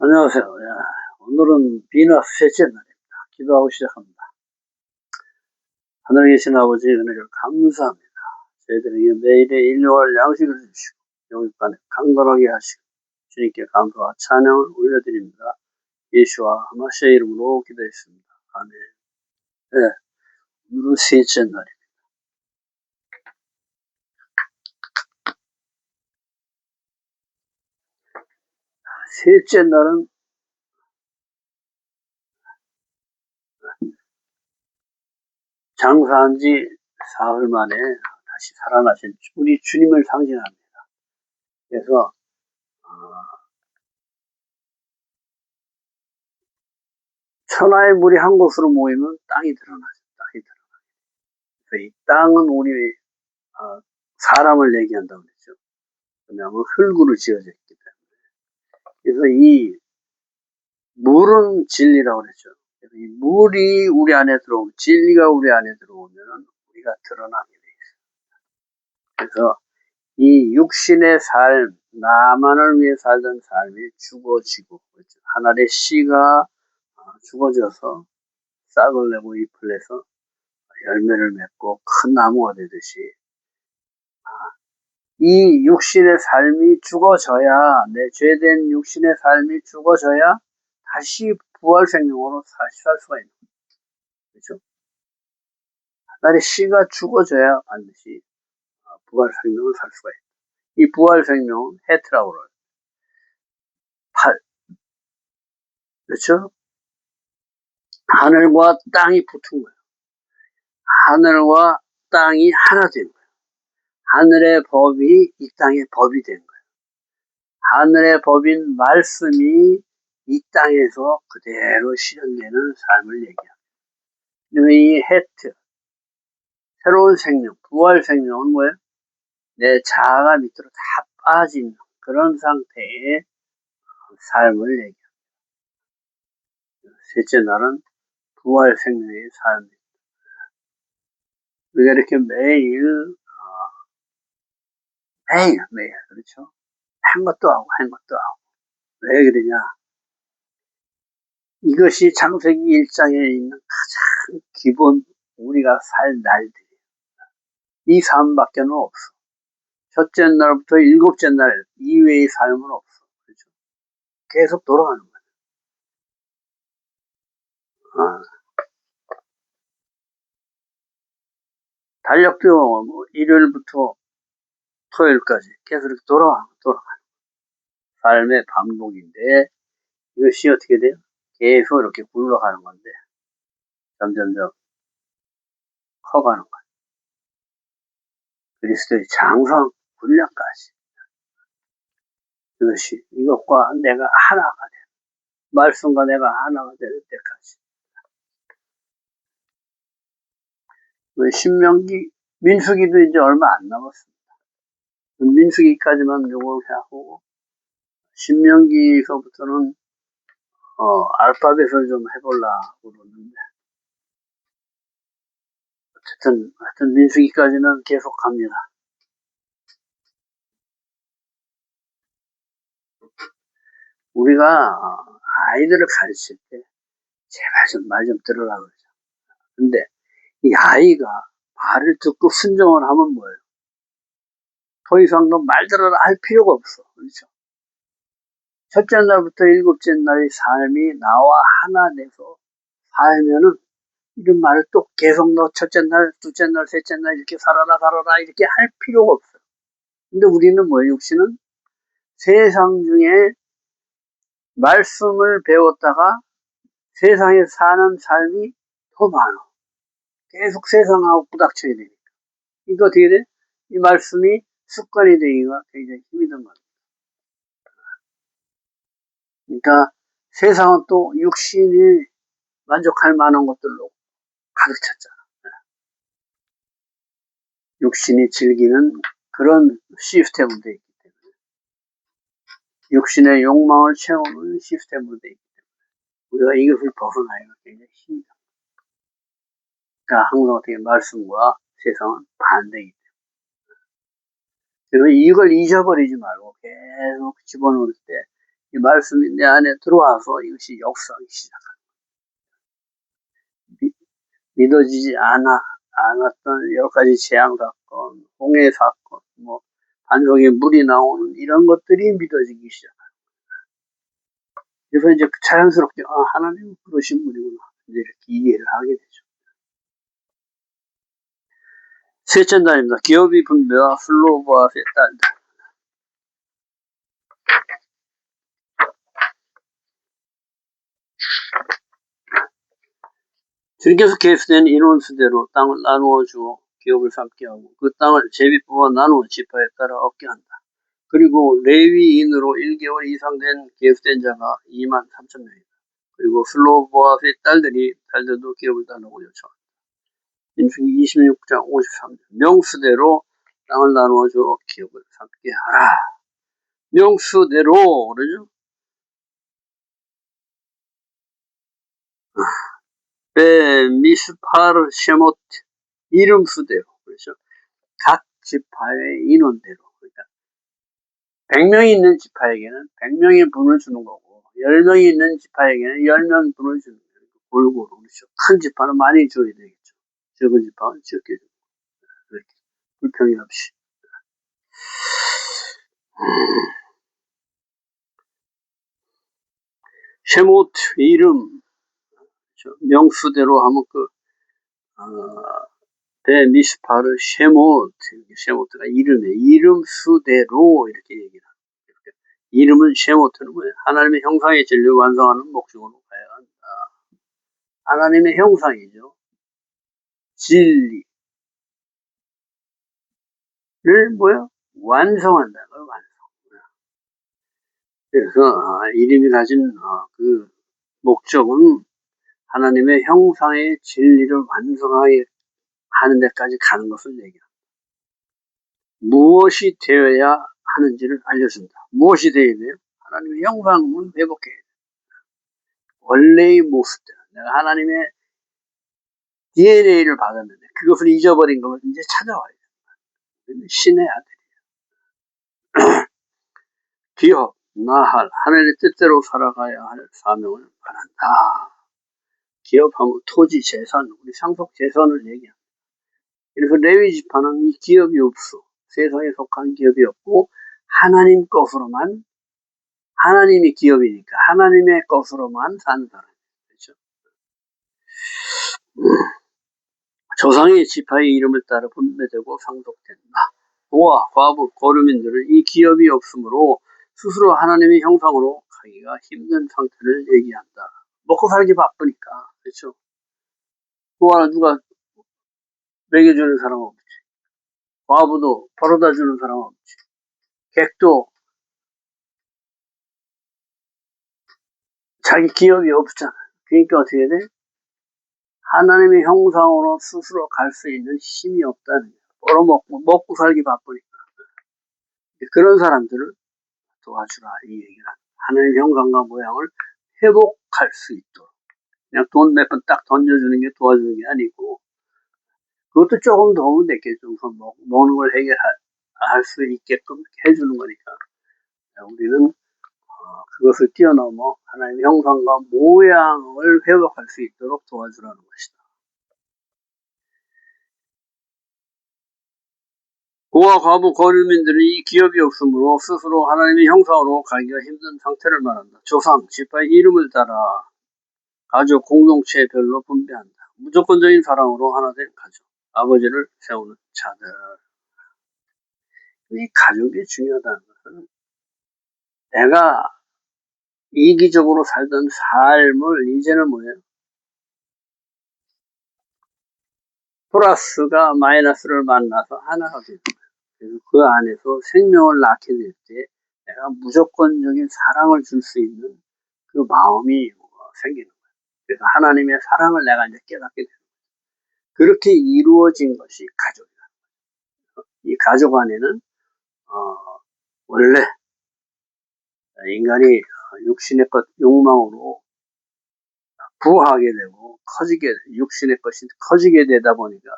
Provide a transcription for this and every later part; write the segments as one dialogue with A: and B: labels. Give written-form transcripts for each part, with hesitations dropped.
A: 안녕하세요. 야, 오늘은 비너스 셋째 날입니다. 기도하고 시작합니다. 하늘에 계신 아버지 은혜를 감사합니다. 저희들에게 매일의 일용할 양식을 주시고 영육간에 강건하게 하시고 주님께 감사와 찬양을 올려드립니다. 예수와 하마시의 이름으로 기도했습니다. 아멘. 네, 오늘은 셋째 날입니다. 셋째 날은 장사한 지 사흘 만에 다시 살아나신 우리 주님을 상징합니다. 그래서 천하의 물이 한 곳으로 모이면 땅이 드러나죠. 땅이 드러나죠. 이 땅은 우리 사람을 얘기한다고 그랬죠. 왜냐하면 흙으로 지어져 있기 때문에. 그래서 이 물은 진리라고 그랬죠. 그래서 이 물이 우리 안에 들어오면, 진리가 우리 안에 들어오면 우리가 드러나게 돼 있어요. 그래서 이 육신의 삶, 나만을 위해 살던 삶이 죽어지고, 그렇죠. 하늘의 씨가 죽어져서 싹을 내고 잎을 내서 열매를 맺고 큰 나무가 되듯이 이 육신의 삶이 죽어져야, 내 죄된 육신의 삶이 죽어져야 다시 부활 생명으로 다시 살 수가 있는 거죠. 그렇죠? 하나의 씨가 죽어져야 반드시 부활 생명을 살 수가 있다. 이 부활 생명은 헤트라고 그래요. 팔. 그렇죠? 하늘과 땅이 붙은 거예요. 하늘과 땅이 하나 된 거예요. 하늘의 법이 이 땅의 법이 된 거예요. 하늘의 법인 말씀이 이 땅에서 그대로 실현되는 삶을 얘기합니다. 이 헤트, 새로운 생명, 부활 생명은 뭐예요? 내 자아가 밑으로 다 빠진 그런 상태의 삶을 얘기합니다. 셋째 날은 부활 생명의 삶입니다. 우리가 이렇게 매일, 그렇죠? 한 것도 하고, 한 것도 하고. 왜 그러냐? 이것이 창세기 1장에 있는 가장 기본 우리가 살 날들이에요. 이 삶밖에는 없어. 첫째 날부터 일곱째 날 이외의 삶은 없어. 그렇죠? 계속 돌아가는 거야. 달력도 뭐 일요일부터 토요일까지 계속 이렇게 돌아가는 삶의 반복인데, 이것이 어떻게 돼요? 계속 이렇게 굴러가는 건데, 점점점 커가는 거예요. 그리스도의 장성 훈련까지. 이것이 이것과 내가 하나가 돼. 말씀과 내가 하나가 될 때까지. 신명기, 민수기도 이제 얼마 안 남았습니다. 민수기까지만 요걸 하고, 신명기서부터는 알파벳을 좀 해보려고 그러는데, 하여튼 민수기까지는 계속 갑니다. 우리가 아이들을 가르칠 때 제발 좀 말 좀 들으라 그러죠. 근데 이 아이가 말을 듣고 순종을 하면 뭐예요? 더 이상 너 말 들어라 할 필요가 없어. 그렇죠? 첫째 날부터 일곱째 날의 삶이 나와 하나 돼서 살면은 이런 말을 또 계속 너 첫째 날, 둘째 날, 셋째 날 이렇게 살아라 이렇게 할 필요가 없어요. 근데 우리는 뭐예요? 육신은 세상 중에 말씀을 배웠다가 세상에 사는 삶이 더 많아. 계속 세상하고 부닥쳐야 되니까. 이거 어떻게 돼? 이 말씀이 습관이 되기가 굉장히 힘이 든 겁니다. 그러니까 세상은 또 육신이 만족할 만한 것들로 가득 찼잖아. 육신이 즐기는 그런 시스템으로 되어 있기 때문에. 육신의 욕망을 채우는 시스템으로 되어 있기 때문에. 우리가 이것을 벗어나기가 굉장히 힘들다. 그러니까 항상 어떻게 말씀과 세상은 반대이기 때문에. 그래서 이걸 잊어버리지 말고 계속 집어넣을 때 이 말씀이 내 안에 들어와서 이것이 역사하기 시작합니다. 믿어지지 않았던 여러 가지 재앙 사건, 홍해 사건, 반석에 물이 나오는 이런 것들이 믿어지기 시작합니다. 그래서 이제 자연스럽게 하나님은 그러신 분이구나 이제 이렇게 이해를 하게 되죠. 셋째 날입니다. 기업이 분배와 슬로바스의 딸들. 주님께서 계수된 인원수대로 땅을 나누어 주어 기업을 삼게 하고 그 땅을 제비 뽑아 나누어 지파에 따라 얻게 한다. 그리고 레위인으로 1개월 이상 된 계수된 자가 23,000명이다. 그리고 슬로바스의 딸들도 기업을 나누고 요청한다. 민수기 26장 53절. 명수대로 땅을 나누어 주어 기업을 삼게 하라. 명수대로 그러죠. 미스파르 셰못 이름수대로 그렇죠. 각 지파의 인원대로 그러니까 100명이 있는 지파에게는 100명의 분을 주는 거고 10명이 있는 지파에게는 10명 분을 주는 거예요. 골고루 그렇죠. 큰 지파는 많이 줘야 되겠죠. 적은 지파는 적게 주고 그렇게 불평이 없이. 셰못 이름 그렇죠. 명수대로 하면 미스파르 셰모트가 이름이에요. 이름 수대로 이렇게 얘기를 합니다. 이름은 셰모트는 뭐예요? 하나님의 형상의 진리를 완성하는 목적으로 가야 한다. 하나님의 형상이죠. 진리를 완성한다. 완성. 그래서 이름이 가진 그 목적은 하나님의 형상의 진리를 완성하게 하는 데까지 가는 것을 얘기합니다. 무엇이 되어야 하는지를 알려준다. 무엇이 되어야 돼요? 하나님의 형상을 회복해야 돼요. 원래의 모습대로. 내가 하나님의 DNA를 받았는데 그것을 잊어버린 것을 이제 찾아와야 돼요. 신의 아들이에요. 기업, 나할, 하늘의 뜻대로 살아가야 할 사명을 말한다. 기업하면 토지, 재산, 우리 상속 재산을 얘기합니다. 그래서 레위 지파는 이 기업이 없어. 세상에 속한 기업이 없고 하나님 것으로만 하나님이 기업이니까 하나님의 것으로만 사는 사람이죠. 그렇죠? 조상의 지파의 이름을 따라 분배되고 상속된다. 고아, 과부, 거류민들은 이 기업이 없으므로 스스로 하나님의 형상으로 가기가 힘든 상태를 얘기한다. 먹고 살기 바쁘니까. 그렇죠? 고아는 누가 먹여주는 사람 없지. 과부도 벌어다 주는 사람 없지. 객도 자기 기업이 없잖아. 그러니까 어떻게 돼? 하나님의 형상으로 스스로 갈 수 있는 힘이 없다는 거야. 벌어먹고 먹고 살기 바쁘니까. 그런 사람들을 도와주라 이 얘기는 하나님의 형상과 모양을 회복할 수 있도록 그냥 돈 몇 번 딱 던져주는 게 도와주는 게 아니고 그것도 조금 도움은 됐겠죠. 먹는 걸 해결할 수 있게끔 해주는 거니까 우리는 그것을 뛰어넘어 하나님의 형상과 모양을 회복할 수 있도록 도와주라는 것이다. 고아, 과부, 거류민들이 이 기업이 없으므로 스스로 하나님의 형상으로 가기가 힘든 상태를 말한다. 조상, 지파의 이름을 따라 가족, 공동체별로 분배한다. 무조건적인 사랑으로 하나 된 가족, 아버지를 세우는 자들. 이 가족이 중요하다는 것은 내가 이기적으로 살던 삶을 이제는 뭐예요? 플러스가 마이너스를 만나서 하나가 되는 거예요. 그래서 그 안에서 생명을 낳게 될 때 내가 무조건적인 사랑을 줄 수 있는 그 마음이 생기는 거예요. 그래서 하나님의 사랑을 내가 이제 깨닫게 되는 거예요. 그렇게 이루어진 것이 가족이다. 이 가족 안에는 원래 인간이 육신의 것 욕망으로 부하게 되고 육신의 것이 커지게 되다 보니까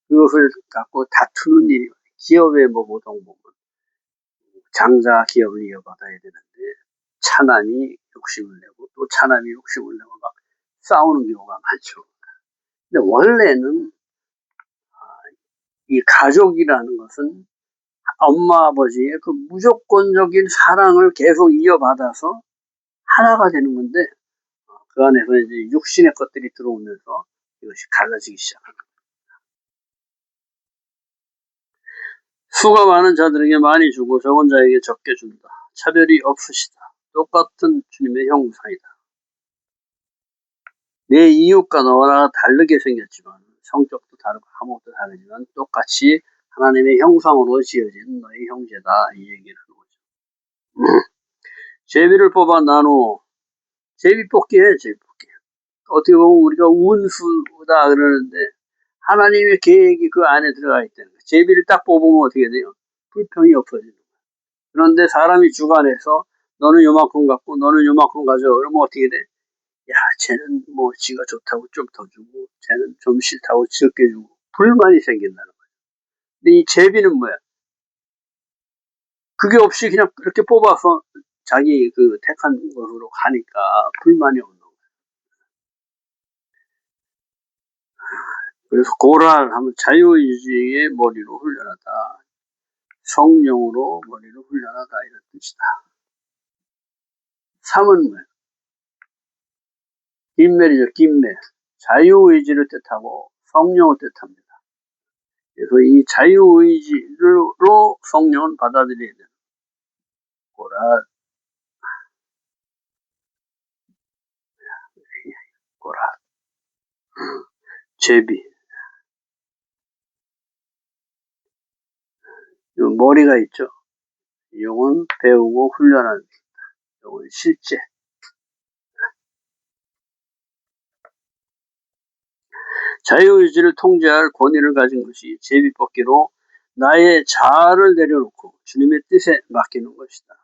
A: 그것을 갖고 다투는 일이 기업의 보통 보면 장자 기업을 이어받아야 되는데 차남이 욕심을 내고 또 차남이 욕심을 내고 막 싸우는 경우가 많죠. 근데 원래는 이 가족이라는 것은 엄마 아버지의 그 무조건적인 사랑을 계속 이어받아서 하나가 되는 건데 그 안에서 이제 육신의 것들이 들어오면서 이것이 갈라지기 시작합니다. 수가 많은 자들에게 많이 주고 적은 자에게 적게 준다. 차별이 없으시다. 똑같은 주님의 형상이다. 내 이웃과 너와 다르게 생겼지만 성격도 다르고 아무것도 다르지만 똑같이 하나님의 형상으로 지어진 너의 형제다. 이 얘기를 하는 거죠. 제비를 뽑아 나누어 제비뽑기예요. 제비뽑기. 어떻게 보면 우리가 운수다 그러는데 하나님의 계획이 그 안에 들어가 있다는 거예요. 제비를 딱 뽑으면 어떻게 돼요? 불평이 없어지는 거예요. 그런데 사람이 주관해서 너는 요만큼 갖고 너는 요만큼 가져. 그러면 어떻게 돼? 야, 쟤는 뭐 지가 좋다고 좀 더 주고 쟤는 좀 싫다고 적게 주고 불만이 생긴다는 거예요. 근데 이 제비는 뭐야? 그게 없이 그냥 이렇게 뽑아서 자기 그 택한 것으로 가니까 불만이 없는 거예요. 그래서 고랄 하면 자유의지의 머리로 훈련하다. 성령으로 머리를 훈련하다 이런 뜻이다. 3은 뭐예요? 긴멜이죠. 긴멜. 자유의지를 뜻하고 성령을 뜻합니다. 그래서 이 자유의지로 성령은 받아들여야 돼요. 고랄, 고랄, 제비. 머리가 있죠. 이건 배우고 훈련하는 것입니다. 이건 실제. 자유의지를 통제할 권위를 가진 것이 제비뽑기로 나의 자아를 내려놓고 주님의 뜻에 맡기는 것이다.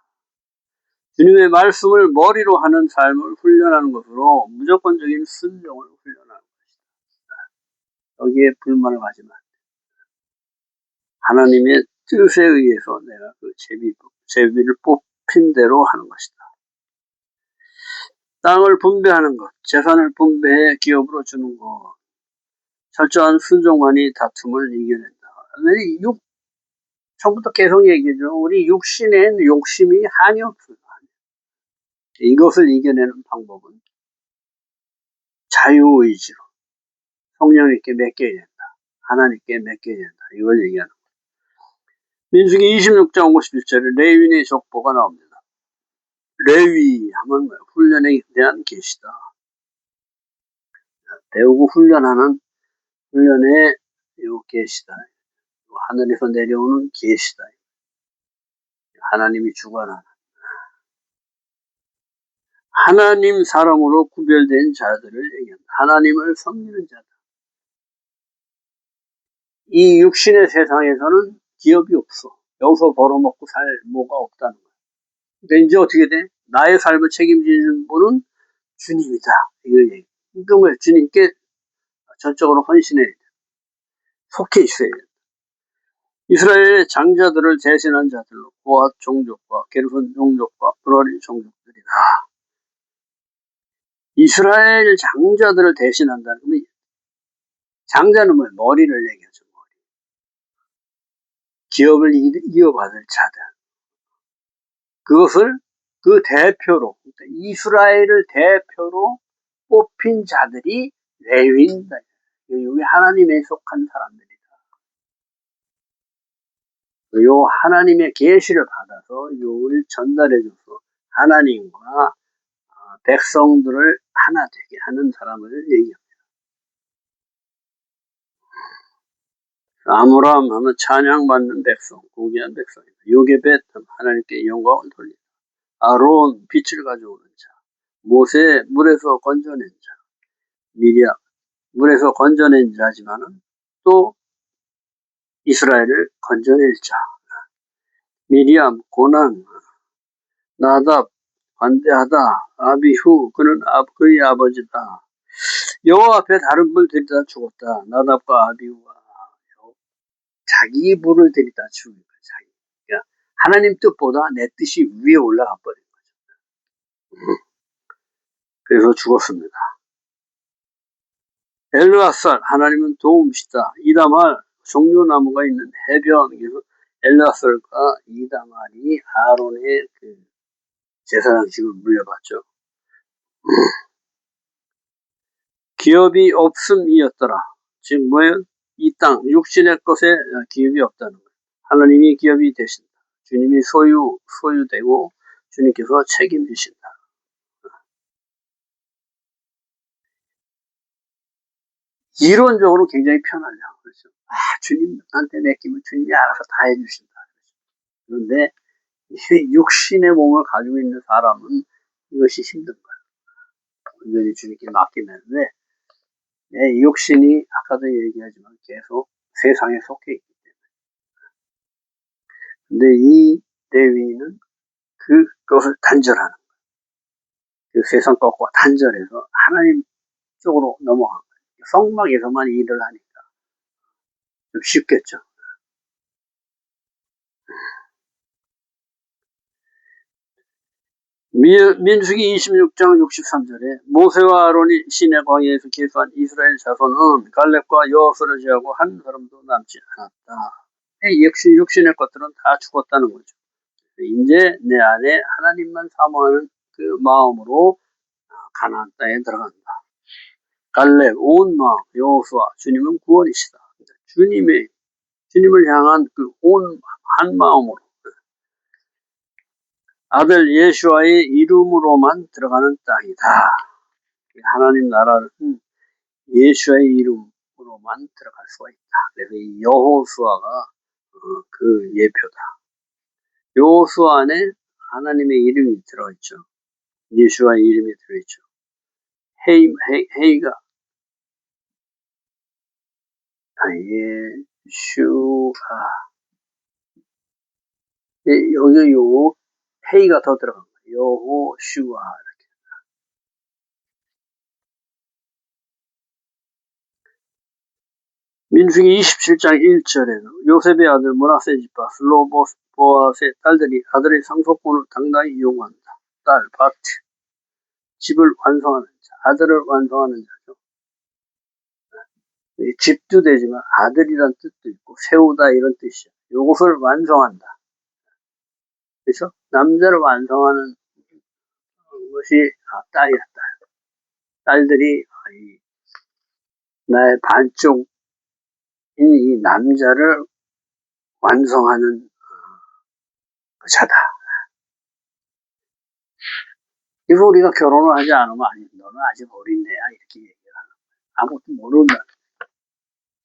A: 주님의 말씀을 머리로 하는 삶을 훈련하는 것으로 무조건적인 순종을 훈련하는 것이다. 여기에 불만을 가지만 하나님의 뜻에 의해서 내가 그 제비를 뽑힌 대로 하는 것이다. 땅을 분배하는 것, 재산을 분배해 기업으로 주는 것, 철저한 순종만이 다툼을 이겨낸다. 처음부터 계속 얘기죠. 우리 육신엔 욕심이 한이 없어요. 이것을 이겨내는 방법은 자유의지로 성령님께 맡겨야 된다. 하나님께 맡겨야 된다. 이걸 얘기하는 거예요. 민수기 26장 51절에 레위인의 족보가 나옵니다. 레위 하면 뭐예요? 훈련에 대한 계시다. 배우고 훈련하는 훈련의 계시다. 하늘에서 내려오는 계시다. 하나님이 주관하는 하나님 사람으로 구별된 자들을 얘기합니다. 하나님을 섬기는 자들. 이 육신의 세상에서는 기업이 없어. 여기서 벌어먹고 살 뭐가 없다는 거야. 근데 이제 어떻게 돼? 나의 삶을 책임지는 분은 주님이다. 이걸 얘기해. 그러니까 주님께 전적으로 헌신해야 돼. 속해 있어야 돼. 이스라엘의 장자들을 대신한 자들로 고앗 종족과 게르손 종족과 브라리 종족들이다. 이스라엘 장자들을 대신한다는 건 장자는 뭐예요? 머리를 얘기하죠. 머리. 기업을 이어받을 자들. 그것을 그 대표로 이스라엘을 대표로 뽑힌 자들이 레위인이다. 여기 하나님에 속한 사람들이다. 요 하나님의 계시를 받아서 요를 전달해줘서 하나님과 백성들을 하나 되게 하는 사람을 얘기합니다. 아므람 하면 찬양받는 백성, 고귀한 백성이다. 요게벳 하면 하나님께 영광을 돌린다. 아론 빛을 가져오는 자, 모세 물에서 건져낸 자, 미리암 물에서 건져낸 자지만은 또 이스라엘을 건져낼 자, 미리암 고난 나답 관대하다 아비후 그는 그의 아버지다. 여호와 앞에 다른 불 들이다 죽었다. 나답과 아비후가 자기 불을 들이다 죽은 거야. 자기. 그러니까 하나님 뜻보다 내 뜻이 위에 올라가 버린 거죠. 그래서 죽었습니다. 엘르앗살, 하나님은 도움이시다. 이다말, 종려나무가 있는 해변에서 엘르앗살과 이다말이 아론의 그 제사장직을 물려받죠. 기업이 없음이었더라. 즉 뭐예요? 이 땅, 육신의 것에 기업이 없다는 거예요. 하나님이 기업이 되신다. 주님이 소유되고 주님께서 책임지신다. 이론적으로 굉장히 편하죠. 그렇죠? 주님한테 맡기면 주님이 알아서 다 해주신다. 그런데 육신의 몸을 가지고 있는 사람은 이것이 힘든 거예요. 온전히 주님께 맡기는데 내 육신이 아까도 얘기하지만 계속 세상에 속해 있기 때문에. 근데 이 레위인은 그것을 단절하는 거예요. 그 세상 것과 단절해서 하나님 쪽으로 넘어간 거예요. 성막에서만 일을 하니까 좀 쉽겠죠. 민수기 26장 63절에 모세와 아론이 시내 광야에서 계수한 이스라엘 자손은 갈렙과 여호수아를 제하고 한 사람도 남지 않았다. 역시 육신의 것들은 다 죽었다는 거죠. 이제 내 안에 하나님만 사모하는 그 마음으로 가나안 땅에 들어간다. 갈렙 온 마음, 여호수아 주님은 구원이시다. 주님을 향한 그 온 한 마음으로 아들 예수와의 이름으로만 들어가는 땅이다. 하나님 나라는 예수의 이름으로만 들어갈 수가 있다. 그래서 이 여호수아가 그 예표다. 여호수아 안에 하나님의 이름이 들어있죠. 예수와의 이름이 들어있죠. 헤이가 예수아 여기 요 헤이가 더 들어간 거예요. 여호슈아. 민수기 27장 1절에는 요셉의 아들 므낫세 지파 슬로보아스의 아들의 상속권을 당당히 이용한다. 딸 바트 집을 완성하는 자, 아들을 완성하는 자죠. 집도 되지만 아들이란 뜻도 있고 세우다 이런 뜻이죠. 이것을 완성한다. 그래서 남자를 완성하는 것이 딸이었다. 딸들이 나의 반쪽인 이 남자를 완성하는 그 자다. 그래서 우리가 결혼을 하지 않으면 아니 너는 아직 어린애야 이렇게 얘기를 하는 거예요. 아무것도 모른다.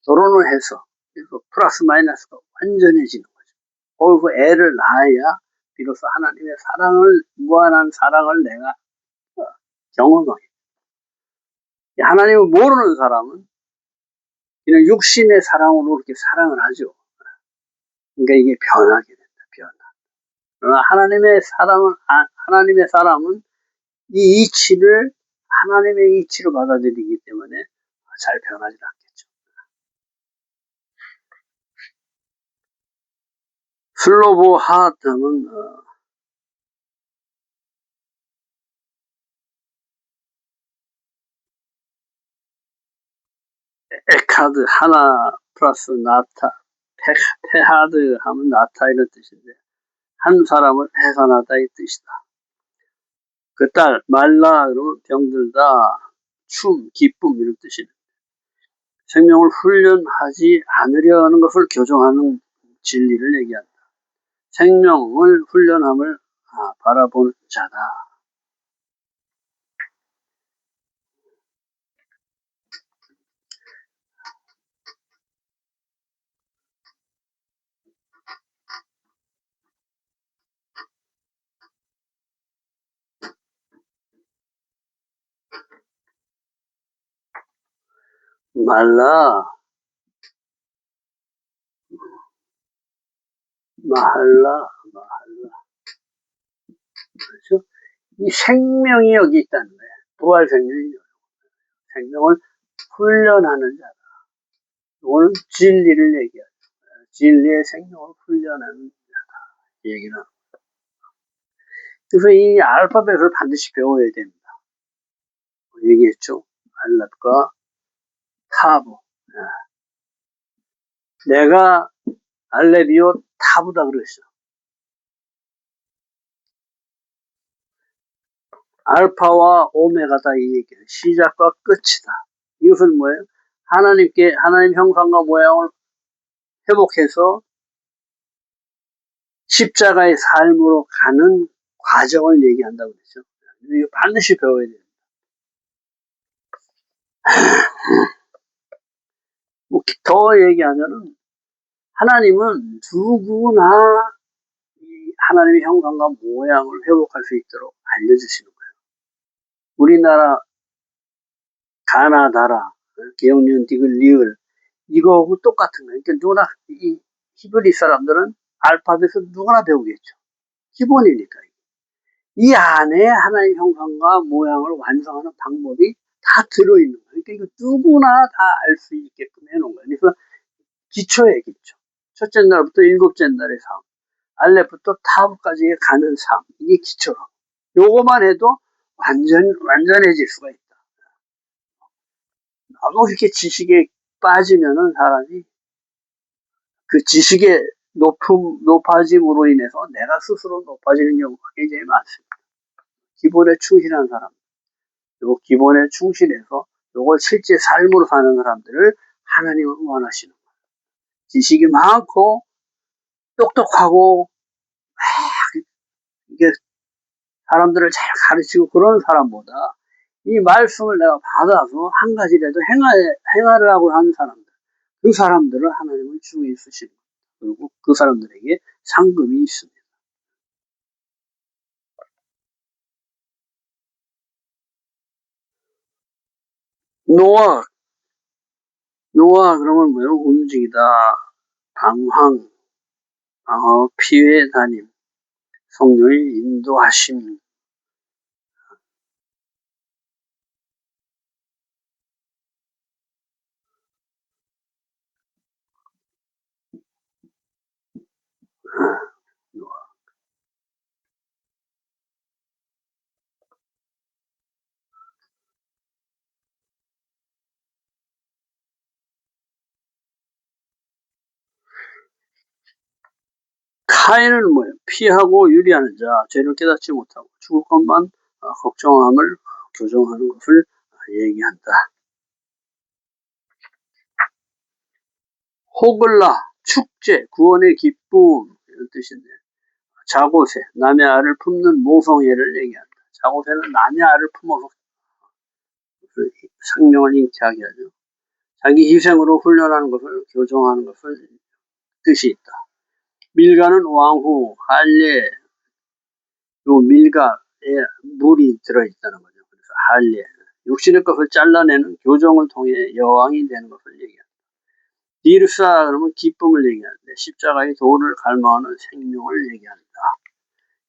A: 결혼을 해서 그래서 플러스 마이너스가 완전해지는 거죠. 거기서 애를 낳아야 비로소 하나님의 사랑을 무한한 사랑을 내가 경험하게. 하나님을 모르는 사람은 그냥 육신의 사랑으로 이렇게 사랑을 하죠. 그러니까 이게 변하게 된다. 변화. 그러나 하나님의 사람은 이 이치를 하나님의 이치로 받아들이기 때문에 잘 변하지 않겠죠. 슬로보하트는 에카드 하나 플러스 나타 페하드 하면 나타 이런 뜻인데 한 사람을 해산하다 이 뜻이다. 그 딸 말라 그러면 병들다 기쁨 이런 뜻이다. 생명을 훈련하지 않으려 하는 것을 교정하는 진리를 얘기한다. 생명을 훈련함을 바라보는 자다. 말라 마할라 그렇죠? 이 생명이 여기 있다는 거예요. 부활 생명이 생명을 훈련하는 자다. 오늘 진리를 얘기하죠. 진리의 생명을 훈련하는 자다. 이 얘기는 그래서 이 알파벳을 반드시 배워야 됩니다. 얘기했죠. 알랍과 타브. 내가 알렙이요 타브다 그랬어. 알파와 오메가다 이 얘기예요. 시작과 끝이다. 이것은 뭐예요? 하나님 형상과 모양을 회복해서 십자가의 삶으로 가는 과정을 얘기한다고 그랬죠. 이거 반드시 배워야 돼요. 더 얘기하면은 하나님은 누구나 이 하나님의 형상과 모양을 회복할 수 있도록 알려주시는 거예요. 우리나라 가나, 다라, 기억니은, 디귿, 리을 이거하고 똑같은 거예요. 그러니까 누구나 이 히브리 사람들은 알파벳을 누구나 배우겠죠. 기본이니까. 이 안에 하나의 형상과 모양을 완성하는 방법이 다 들어있는 거예요. 그러니까 이거 누구나 다 알 수 있게끔 해놓은 거예요. 그래서 기초에 기초. 첫째 날부터 일곱째 날의 삶. 알렙부터 타브까지 가는 삶. 이게 기초로. 요거만 해도 완전해질 수가 있다. 너무 이렇게 지식에 빠지면은 사람이 그 지식의 높아짐으로 인해서 내가 스스로 높아지는 경우가 굉장히 많습니다. 기본에 충실한 사람, 요 기본에 충실해서 요걸 실제 삶으로 사는 사람들을 하나님은 원하시는 거예요. 지식이 많고 똑똑하고 이게 사람들을 잘 가르치고 그런 사람보다 이 말씀을 내가 받아서 한 가지라도 행하려고 하는 사람들, 그 사람들을 하나님은 주위에 쓰시는 거예요. 그리고 그 사람들에게 상급이 있습니다. 노아 그러면 뭐예요? 움직이다, 방황, 피해 다님, 성령의 인도하심. 카인은 뭐예요? 피하고 유리하는 자, 죄를 깨닫지 못하고 죽을 것만 걱정함을 교정하는 것을 얘기한다. 호글라, 축제, 구원의 기쁨 이런 뜻인데 자고새, 남의 알을 품는 모성애를 얘기한다. 자고새는 남의 알을 품어서 생명을 잉태하게 하죠. 자기 희생으로 훈련하는 것을 교정하는 것을 뜻이 있다. 밀가는 왕후, 할례, 요 밀가에 물이 들어있다는 거죠. 그래서 할례, 육신의 것을 잘라내는 교정을 통해 여왕이 되는 것을 얘기합니다. 디르사 그러면 기쁨을 얘기하는데 십자가의 도를 갈망하는 생명을 얘기한다.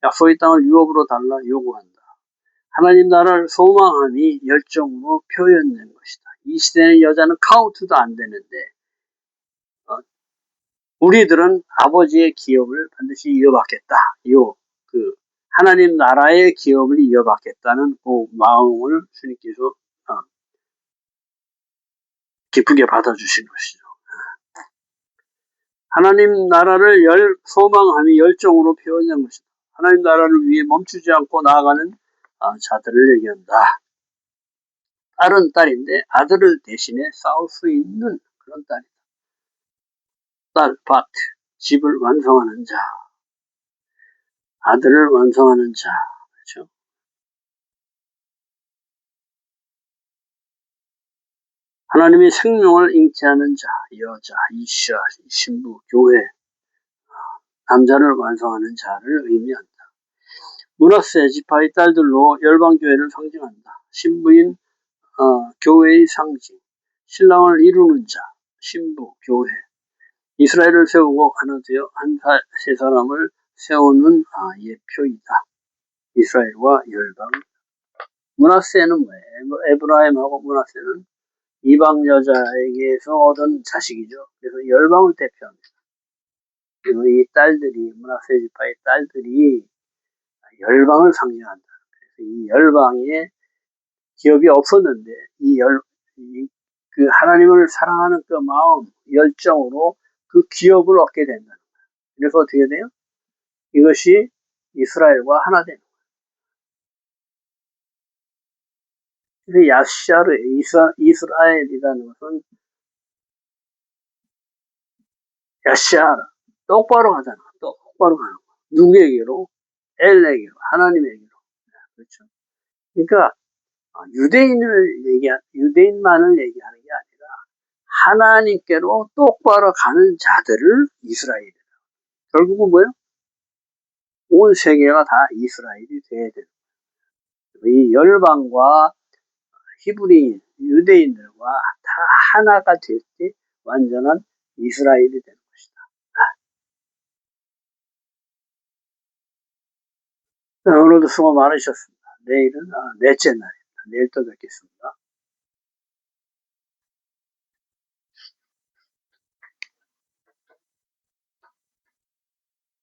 A: 약속의 땅을 유업으로 달라 요구한다. 하나님 나라를 소망함이 열정으로 표현된 것이다. 이 시대의 여자는 카운트도 안 되는데 우리들은 아버지의 기업을 반드시 이어받겠다. 하나님 나라의 기업을 이어받겠다는 그 마음을 주님께서 기쁘게 받아주신 것이죠. 하나님 나라를 소망함이 열정으로 표현된 것이다. 하나님 나라를 위해 멈추지 않고 나아가는 자들을 얘기한다. 딸은 딸인데 아들을 대신해 싸울 수 있는 그런 딸이다. 딸, 밭, 집을 완성하는 자, 아들을 완성하는 자, 그렇죠? 하나님의 생명을 잉태하는 자, 여자, 이샤, 신부, 교회, 남자를 완성하는 자를 의미한다. 므낫세 지파의 딸들로 열방교회를 상징한다. 신부인 교회의 상징, 신랑을 이루는 자, 신부, 교회, 이스라엘을 세우고 하나 되어 세 사람을 세우는 예표이다. 이스라엘과 열방. 므낫세는 뭐예요? 에브라임하고 므낫세는 이방 여자에게서 얻은 자식이죠. 그래서 열방을 대표합니다. 그리고 이 딸들이 므낫세 지파의 딸들이 열방을 상징한다. 이 열방에 기업이 없었는데 그 하나님을 사랑하는 그 마음, 열정으로 그 기업을 얻게 된다. 그래서 어떻게 돼요? 이것이 이스라엘과 하나 되는 거예요. 야샤르, 이스라엘이라는 것은 야샤르, 똑바로 가잖아. 똑바로 가는 거. 누구에게로? 엘에게로, 하나님에게로. 그렇죠? 그러니까 유대인만을 얘기하는 게 아니라 하나님께로 똑바로 가는 자들을 이스라엘. 결국은 뭐예요? 온 세계가 다 이스라엘이 돼야 되는 거예요. 이 열방과 히브리인, 유대인들과 다 하나가 될 때 완전한 이스라엘이 되는 것이다. 오늘도 수고 많으셨습니다. 내일은 넷째 날입니다. 내일 또 뵙겠습니다.